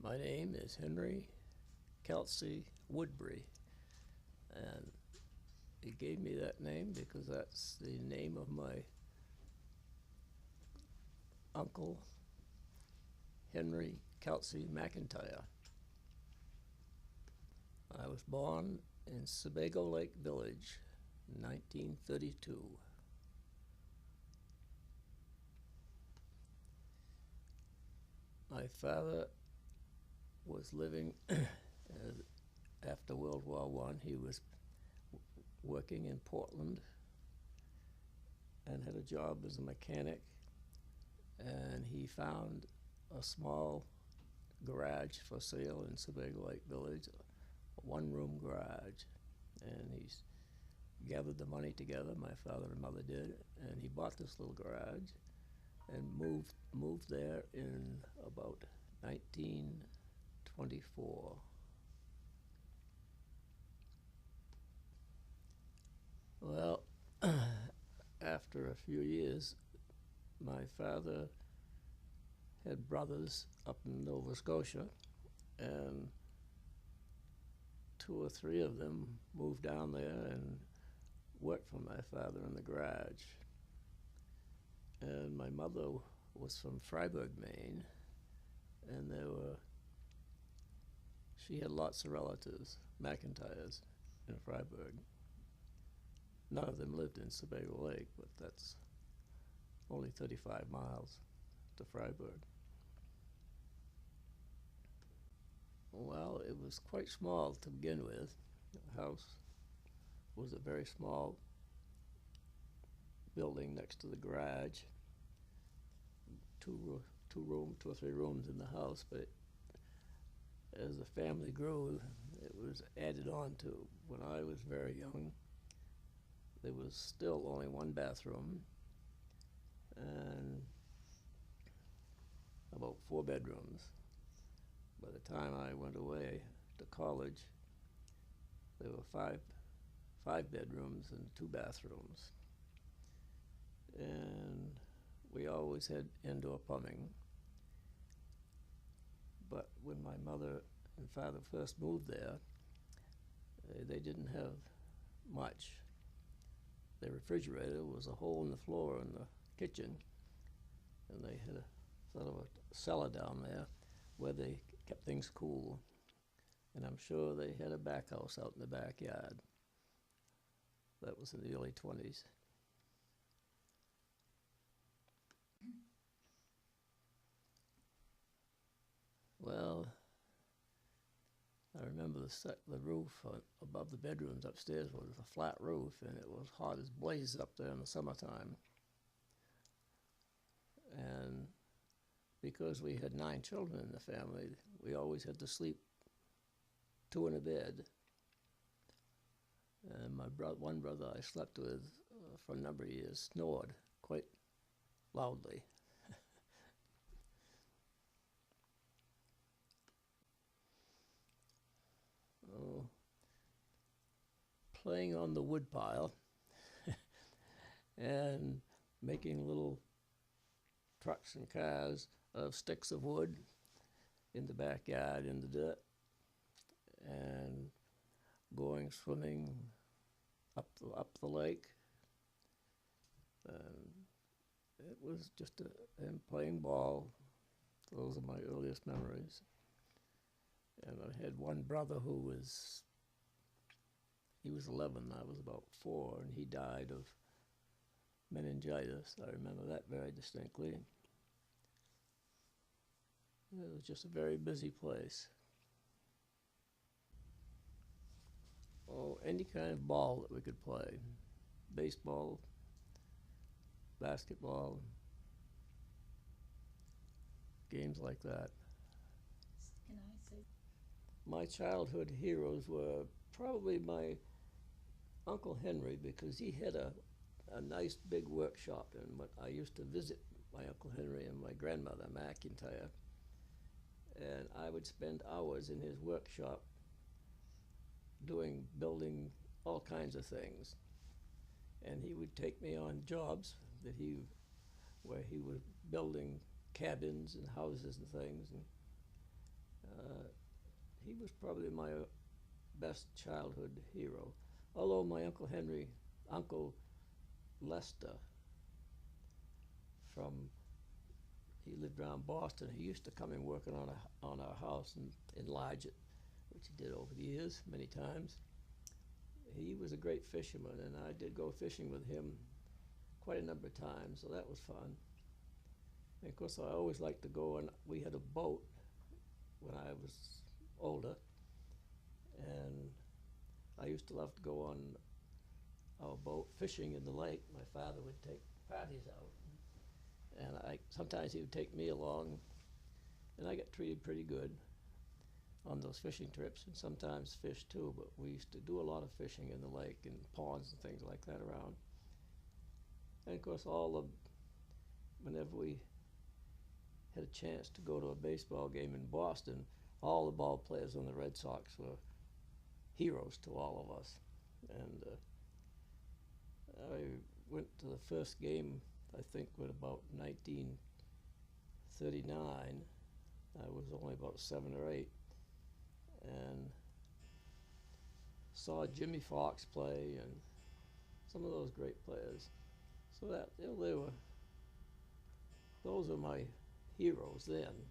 My name is Henry Kelsey Woodbury, and he gave me that name because that's the name of my uncle, Henry Kelsey McIntyre. I was born in Sebago Lake Village in 1932. My father was living after World War I. He was working in Portland and had a job as a mechanic, and he found a small garage for sale in Sebago Lake Village, a one-room garage, and he's gathered the money together, my father and mother did, and he bought this little garage and moved there in about 1924. Well, after a few years, my father had brothers up in Nova Scotia, and two or three of them moved down there and worked for my father in the garage. And my mother was from Freiburg, Maine, and she had lots of relatives, McIntyres, in Freiburg. None of them lived in Sebago Lake, but that's only 35 miles to Freiburg. Well, it was quite small to begin with. The house was a very small building next to the garage. Two or three rooms in the house, but as the family grew, it was added on to. When I was very young, there was still only one bathroom and about 4 bedrooms. By the time I went away to college, there were five bedrooms and 2 bathrooms. And we always had indoor plumbing. But when my mother and father first moved there, they didn't have much. Their refrigerator was a hole in the floor in the kitchen, and they had a sort of a cellar down there where they kept things cool. And I'm sure they had a back house out in the backyard. That was in the early 20s. Well, I remember the roof above the bedrooms upstairs was a flat roof, and it was hot as blazes up there in the summertime. And because we had 9 children in the family, we always had to sleep 2 in a bed. And my one brother I slept with for a number of years snored quite loudly. Playing on the wood pile and making little trucks and cars of sticks of wood in the backyard in the dirt, and going swimming up the lake. And it was just and playing ball. Those are my earliest memories. And I had one brother he was 11, I was about 4, and he died of meningitis. I remember that very distinctly. It was just a very busy place. Oh, any kind of ball that we could play. Baseball, basketball, games like that. Can I say? My childhood heroes were probably my Uncle Henry, because he had a nice big workshop, and I used to visit my Uncle Henry and my grandmother, McIntyre, and I would spend hours in his workshop building all kinds of things. And he would take me on jobs where he was building cabins and houses and things. And he was probably my best childhood hero. Although my Uncle Lester, he lived around Boston. He used to come and work on our house and enlarge it, which he did over the years many times. He was a great fisherman, and I did go fishing with him quite a number of times, so that was fun. And of course, I always liked to go, and we had a boat when I was older, and I used to love to go on our boat fishing in the lake. My father would take parties out, and sometimes he would take me along, and I got treated pretty good on those fishing trips, and sometimes fish too, but we used to do a lot of fishing in the lake and ponds and things like that around. And of course, whenever we had a chance to go to a baseball game in Boston, all the ball players on the Red Sox were heroes to all of us. And I went to the first game, I think, with about 1939. I was only about 7 or 8, and saw Jimmy Fox play and some of those great players. So that those were my heroes then.